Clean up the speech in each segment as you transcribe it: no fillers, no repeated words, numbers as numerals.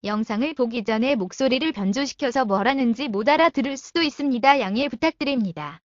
영상을 보기 전에 목소리를 변조시켜서 뭐라는지 못 알아들을 수도 있습니다. 양해 부탁드립니다.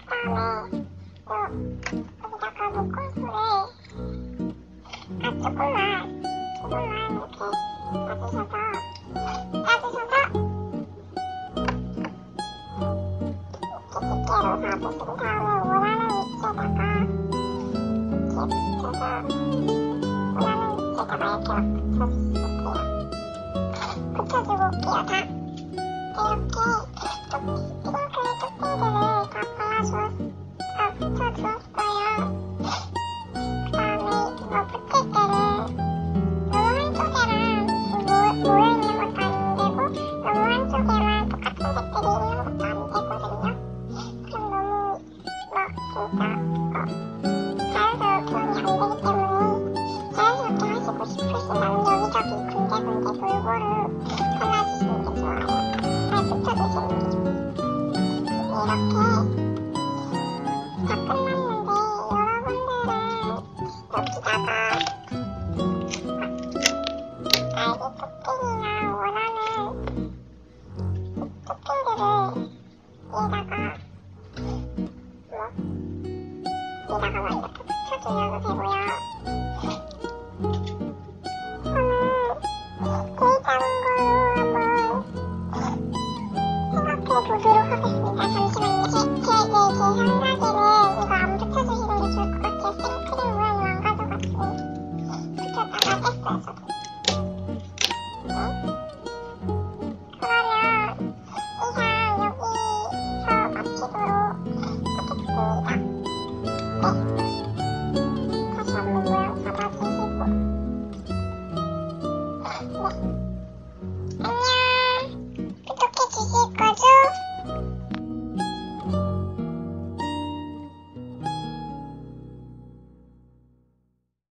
그다음에 또 여기다가 목걸이를 조금만 이렇게 짜주셔서 이렇게 집게로 잡으신 다음에 원하는 위치에다가 이렇게 붙여서 원하는 위치에다가 이렇게 막 붙여주실게요. 붙여주고 올게요. 다 이렇게 핑크의 뚝배기를 다 붙여주었어요. 그 다음에 이거 붙일 때는 너무 한쪽에만 모여있는 것도 안 되고 너무 한쪽에만 똑같은 색들이 있는 것도 안 되거든요. 그럼 너무 진짜 자연스러운 표현이 안 되기 때문에 자연스럽게 하시고 싶으시면 여기저기 군데군데 골고루 발라주시는 게 좋아요. 잘 붙여주시는 게 좋아요. 이렇게 다 끝났는데 여러분들은 여기다가 날개 토핑이나 원하는 토핑들을 얘다가 이렇게 붙여주셔도 되고요. 저는 제일 작은 걸로 한번 생각해 보도록 하겠습니다. 잠시만요. 제 향나기를 이거 안 붙여주시는 게 좋을 것 같아요. 생크림 모양이 망가져가지고 붙였다가 뺐어요, 저도. 네. 그러면 이 향 여기서 마치도록 하겠습니다. 네.